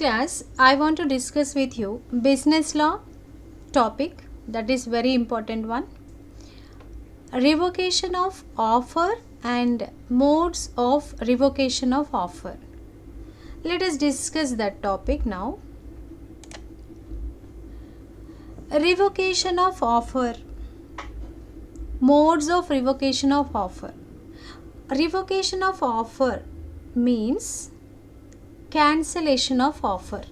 class, I want to discuss with you business law topic, that is very important one. Revocation of offer and modes of revocation of offer. Let us discuss that topic now. Revocation of offer. Modes of revocation of offer. Revocation of offer means cancellation of offer.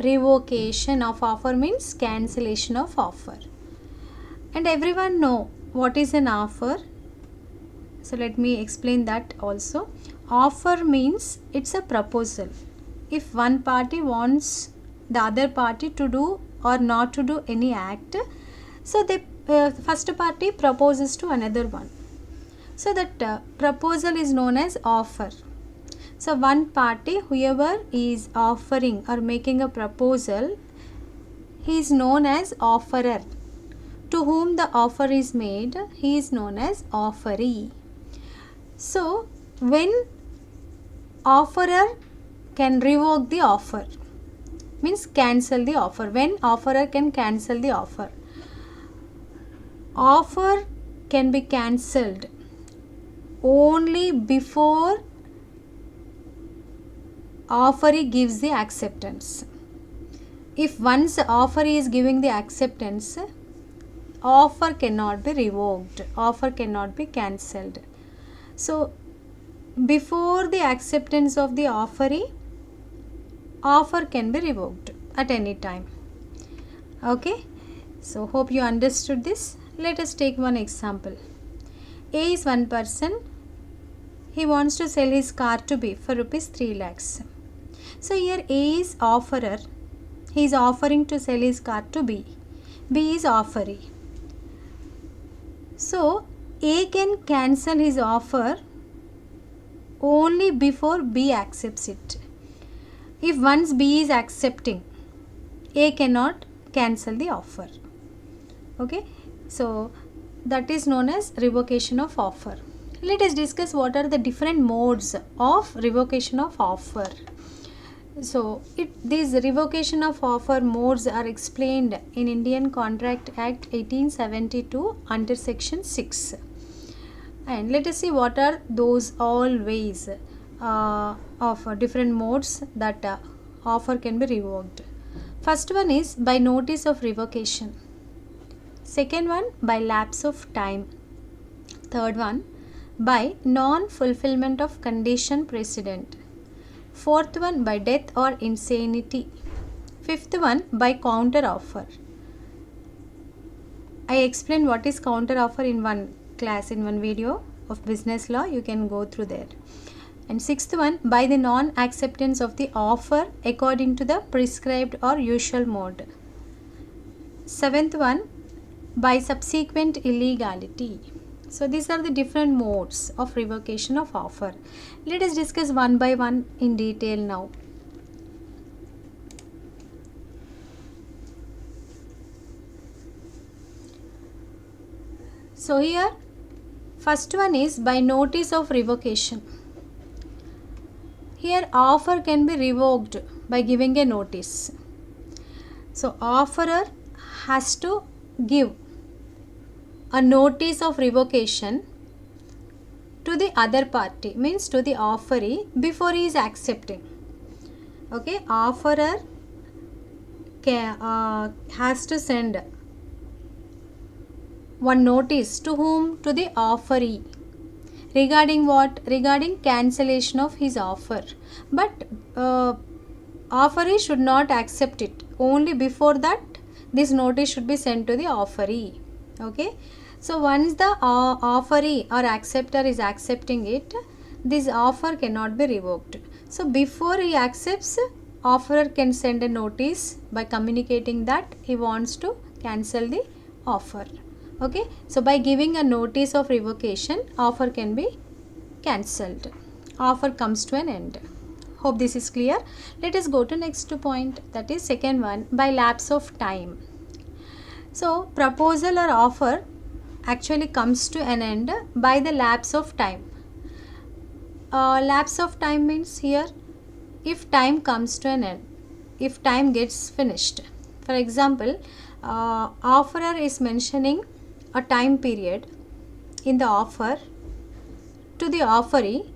Revocation of offer means cancellation of offer. And everyone know what is an offer. So let me explain that also. Offer means it's a proposal. If one party wants the other party to do or not to do any act, so the first party proposes to another one. So that proposal is known as offer. So one party, whoever is offering or making a proposal, he is known as offerer. To whom the offer is made, he is known as offeree. So when offerer can revoke the offer, means cancel the offer. When offerer can cancel the offer. Offer can be cancelled only before offeree gives the acceptance. If once offeree is giving the acceptance, offer cannot be revoked, offer cannot be cancelled. So before the acceptance of the offeree, offer can be revoked at any time. Okay, so hope you understood this. Let us take one example. A is one person. He wants to sell his car to B for rupees 3 lakhs. So here A is offerer. He is offering to sell his car to B. B is offeree. So A can cancel his offer only before B accepts it. If once B is accepting, A cannot cancel the offer. Okay, so that is known as revocation of offer. Let us discuss what are the different modes of revocation of offer. So these revocation of offer modes are explained in Indian Contract Act 1872 under section 6. And let us see what are those all ways of different modes that offer can be revoked. First one is by notice of revocation. Second one by lapse of time. Third one by non-fulfillment of condition precedent. Fourth one by death or insanity. Fifth one by counter offer. I explained what is counter offer in one class, in one video of business law. You can go through there. And sixth one by the non-acceptance of the offer according to the prescribed or usual mode. Seventh one by subsequent illegality. So these are the different modes of revocation of offer. Let us discuss one by one in detail now. So here first one is by notice of revocation. Here offer can be revoked by giving a notice. So offerer has to give a notice of revocation to the other party, means to the offeree, before he is accepting. Okay, offerer has to send one notice to whom? To the offeree. Regarding what? Regarding cancellation of his offer. But offeree should not accept it. Only before that this notice should be sent to the offeree. Okay, so once the offeree or acceptor is accepting it, this offer cannot be revoked. So before he accepts, offerer can send a notice by communicating that he wants to cancel the offer. Okay, so by giving a notice of revocation, offer can be cancelled. Offer comes to an end. Hope this is clear. Let us go to next point, that is second one by lapse of time. So proposal or offer actually comes to an end by the lapse of time. Lapse of time means here if time comes to an end, if time gets finished. For example, offerer is mentioning a time period in the offer to the offeree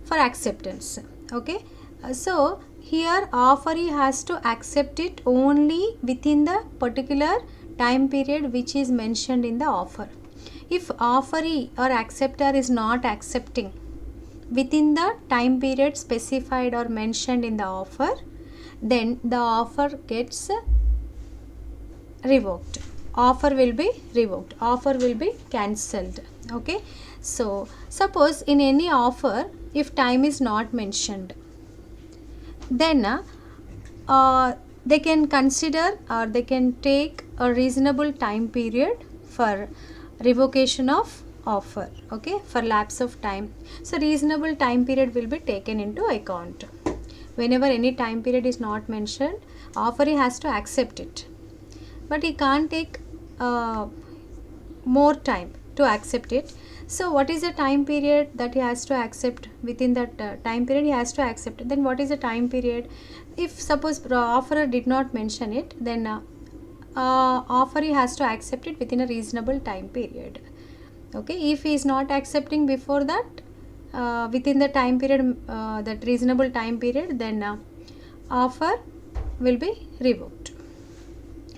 for acceptance. Okay, so here offeree has to accept it only within the particular time period which is mentioned in the offer. If offeree or acceptor is not accepting within the time period specified or mentioned in the offer, then the offer gets revoked. Offer will be revoked, offer will be cancelled. Okay, so suppose in any offer if time is not mentioned, then they can consider or they can take a reasonable time period for revocation of offer. Okay, for lapse of time. So reasonable time period will be taken into account. Whenever any time period is not mentioned, offeree has to accept it, but he can't take more time to accept it. So what is the time period that he has to accept? Within that time period he has to accept it. Then what is the time period? If suppose offerer did not mention it, then offeree has to accept it within a reasonable time period. Okay, if he is not accepting before that, within the time period, that reasonable time period, then offer will be revoked.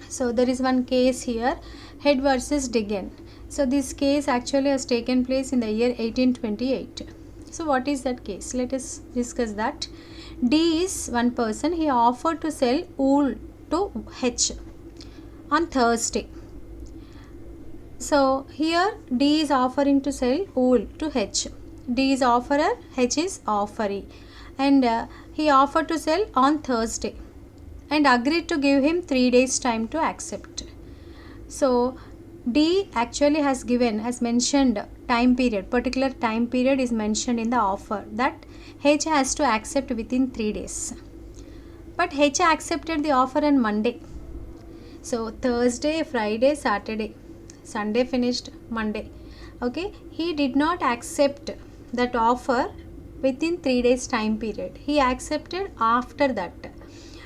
So there is one case here, Head versus Digan. So this case actually has taken place in the year 1828. So what is that case? Let us discuss that. D is one person. He offered to sell wool to H on Thursday. So here D is offering to sell wool to H. D is offerer, H is offeree, and he offered to sell on Thursday and agreed to give him 3 days time to accept. So D actually has mentioned time period, particular time period is mentioned in the offer that H has to accept within 3 days. But H accepted the offer on Monday. So Thursday, Friday, Saturday, Sunday finished, Monday. Okay, he did not accept that offer within 3 days time period. He accepted after that.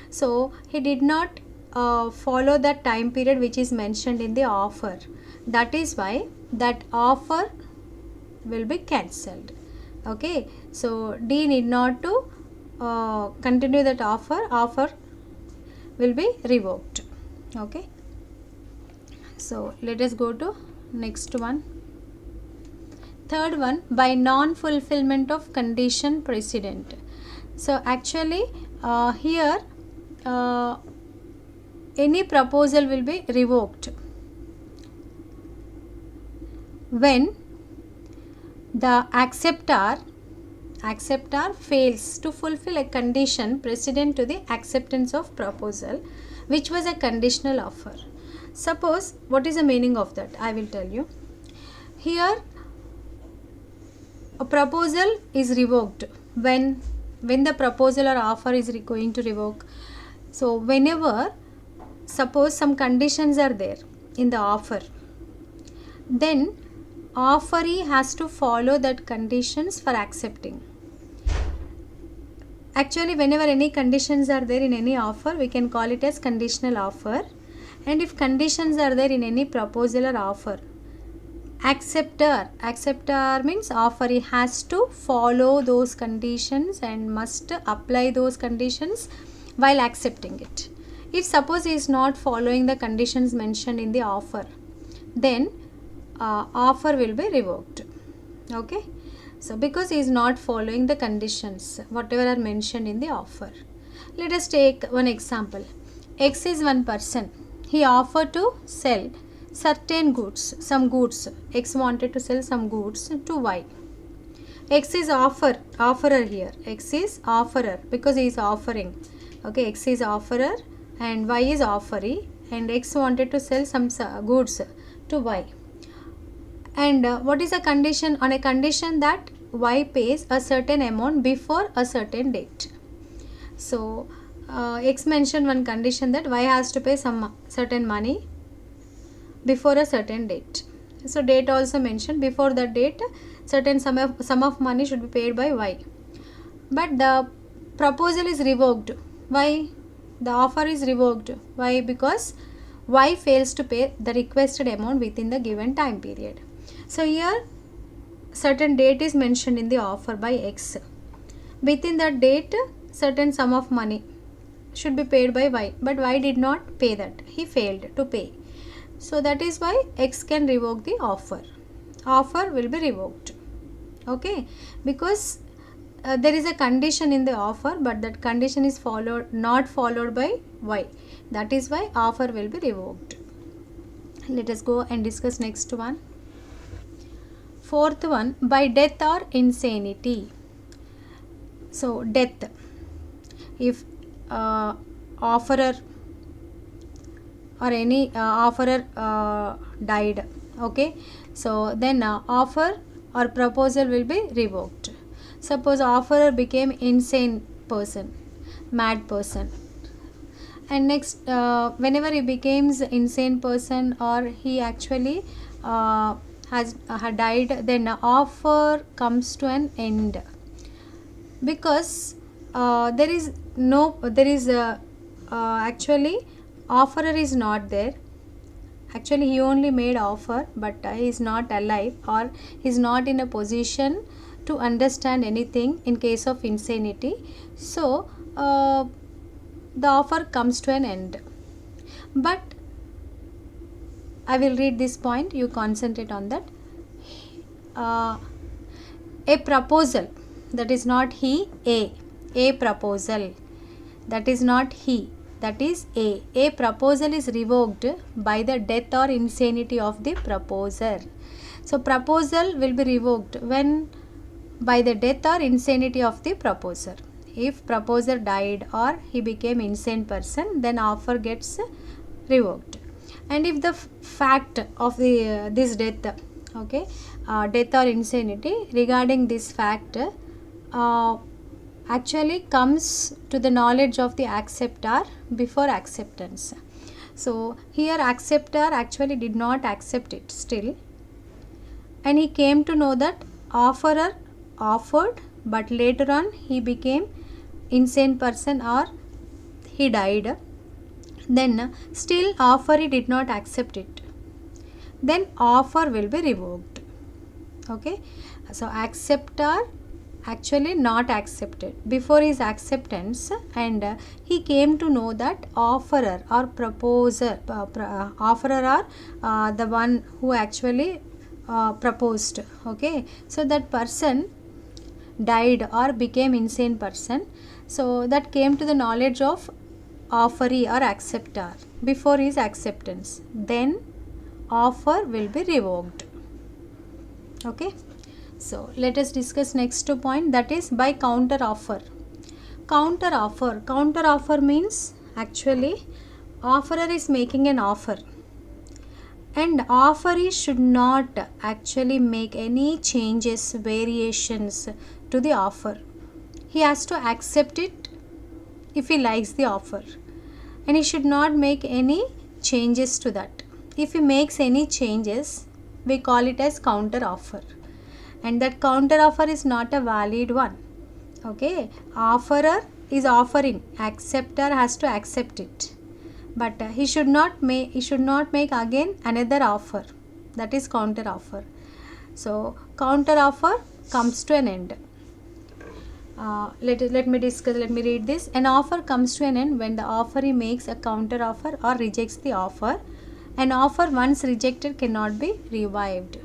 So he did not follow that time period which is mentioned in the offer. That is why that offer will be cancelled. Okay, so D need not to continue that offer. Offer will be revoked. Okay, so let us go to next one. Third one, by non-fulfillment of condition precedent. So actually here any proposal will be revoked when the acceptor fails to fulfill a condition precedent to the acceptance of proposal which was a conditional offer. Suppose, what is the meaning of that? I will tell you. Here a proposal is revoked when the proposal or offer is going to revoke. So whenever suppose some conditions are there in the offer, then offeree has to follow that conditions for accepting. Actually whenever any conditions are there in any offer, we can call it as conditional offer. And if conditions are there in any proposal or offer, acceptor means offeree has to follow those conditions and must apply those conditions while accepting it. If suppose he is not following the conditions mentioned in the offer, then offer will be revoked. Okay, so because he is not following the conditions whatever are mentioned in the offer. Let us take one example. X is one person. He offered to sell certain goods, some goods. X wanted to sell some goods to Y. X is offerer here. X is offerer because he is offering. Okay, X is offerer and Y is offeree, and X wanted to sell some goods to Y. And what is the condition? On a condition that Y pays a certain amount before a certain date. So X mentioned one condition that Y has to pay some certain money before a certain date. So date also mentioned, before that date certain sum of money should be paid by Y. But the proposal is revoked. Why? The offer is revoked. Why? Because Y fails to pay the requested amount within the given time period. So here certain date is mentioned in the offer by X. Within that date, certain sum of money should be paid by Y, but Y did not pay that. He failed to pay. So that is why X can revoke the offer. Offer will be revoked. Okay, because there is a condition in the offer, but that condition is not followed by Y. That is why offer will be revoked. Let us go and discuss next one. Fourth one, by death or insanity. So death, if offerer or any offerer died, okay, so then offer or proposal will be revoked. Suppose offerer became insane person, mad person, and next whenever he becomes insane person or he actually has died, then offer comes to an end, because there is actually offerer is not there. Actually he only made offer, but he is not alive, or he is not in a position to understand anything in case of insanity. So the offer comes to an end. But I will read this point, you concentrate on that. A proposal, that is not he, a proposal, that is not he, that is a proposal is revoked by the death or insanity of the proposer. So proposal will be revoked when by the death or insanity of the proposer. If proposer died or he became insane person, then offer gets revoked. And if the fact of the this death, okay, death or insanity, regarding this fact actually comes to the knowledge of the acceptor before acceptance. So here acceptor actually did not accept it still, and he came to know that offerer offered, but later on he became insane person or he died, then still offeree did not accept it, then offer will be revoked. Okay, so acceptor actually not accepted before his acceptance, and he came to know that offerer or proposer, offerer are the one who actually proposed. Okay, so that person died or became insane person, so that came to the knowledge of offeree or acceptor before his acceptance, then offer will be revoked. Okay, so let us discuss next point, that is by counter offer. Counter offer means actually offerer is making an offer, and offeree should not actually make any changes, variations to the offer. He has to accept it if he likes the offer, and he should not make any changes to that. If he makes any changes, we call it as counter offer, and that counter offer is not a valid one. Okay, offerer is offering, acceptor has to accept it, but he should not make again another offer, that is counter offer. So counter offer comes to an end. Let me read this. An offer comes to an end when the offeree makes a counter offer or rejects the offer. An offer once rejected cannot be revived.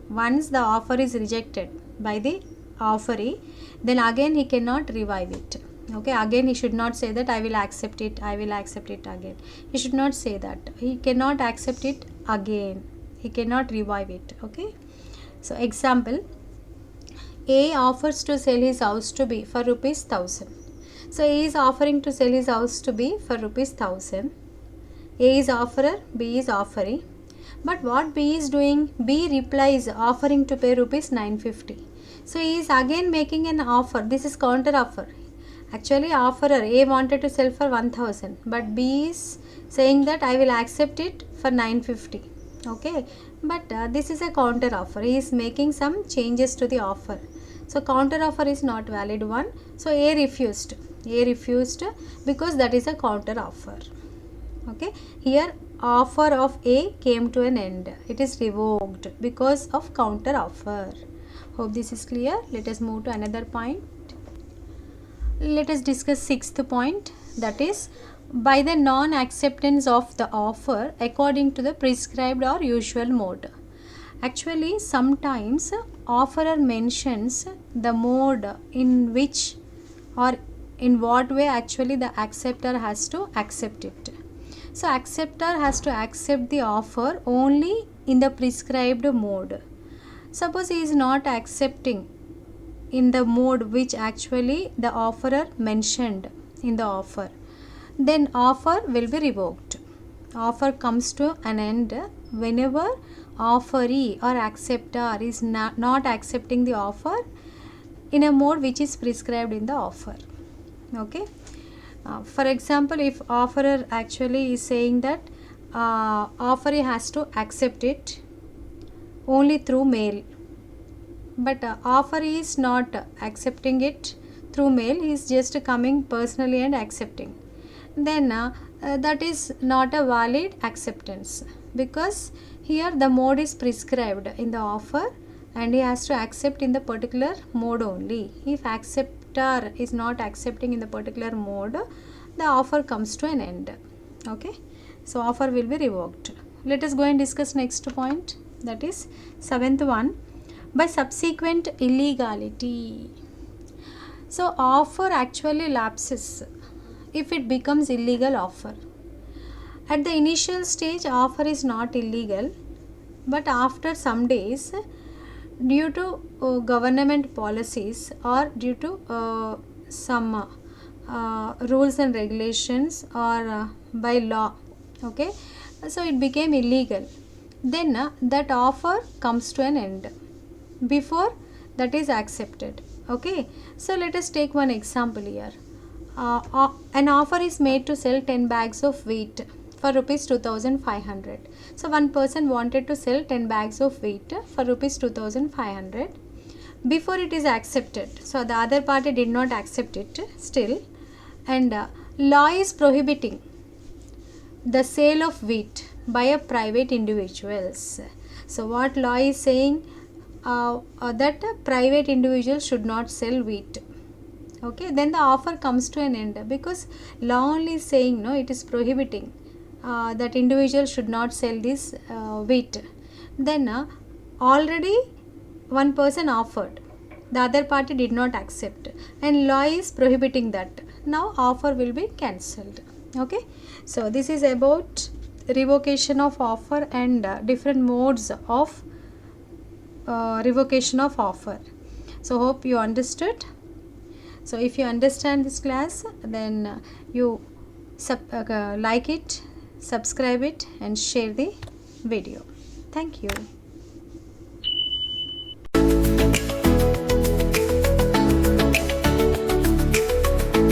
Once the offer is rejected by the offeree, then again he cannot revive it. Okay, again he should not say that I will accept it again. He should not say that. He cannot accept it again. He cannot revive it. Okay, so example, A offers to sell his house to B for ₹1,000. So A is offering to sell his house to B for ₹1,000. A is offerer, B is offeree. But what B is doing? B replies offering to pay ₹950. So he is again making an offer. This is counter offer. Actually offerer A wanted to sell for 1,000, but B is saying that I will accept it for 950. Okay, but this is a counter offer. He is making some changes to the offer. So counter offer is not valid one. So A refused. A refused because that is a counter offer. Okay, here offer of A came to an end. It is revoked because of counter offer. Hope this is clear. Let us move to another point. Let us discuss sixth point, that is by the non-acceptance of the offer according to the prescribed or usual mode. Actually, sometimes offerer mentions the mode in which or in what way actually the acceptor has to accept it. So acceptor has to accept the offer only in the prescribed mode. Suppose he is not accepting in the mode which actually the offerer mentioned in the offer, then offer will be revoked. Offer comes to an end whenever offeree or acceptor is not accepting the offer in a mode which is prescribed in the offer. Okay. For example, if offerer actually is saying that offeree has to accept it only through mail, but offeree is not accepting it through mail, he is just coming personally and accepting, then that is not a valid acceptance, because here the mode is prescribed in the offer and he has to accept in the particular mode only. If acceptor is not accepting in the particular mode, the offer comes to an end. Okay, so offer will be revoked. Let us go and discuss next point, that is seventh one, by subsequent illegality. So offer actually lapses if it becomes illegal offer. At the initial stage offer is not illegal, but after some days, due to government policies or due to some rules and regulations or by law, okay, so it became illegal, then that offer comes to an end before that is accepted. Okay, so let us take one example here. An offer is made to sell 10 bags of wheat for rupees 2500. So one person wanted to sell 10 bags of wheat for rupees 2500 before it is accepted. So the other party did not accept it still, and law is prohibiting the sale of wheat by a private individuals. So what law is saying, that a private individual should not sell wheat. Okay, then the offer comes to an end because law only is saying no, it is prohibiting that individual should not sell this wheat. Then already one person offered, the other party did not accept, and law is prohibiting that. Now offer will be cancelled. Okay, so this is about revocation of offer and different modes of revocation of offer. So hope you understood. So if you understand this class, then you like it, subscribe it and share the video. Thank you.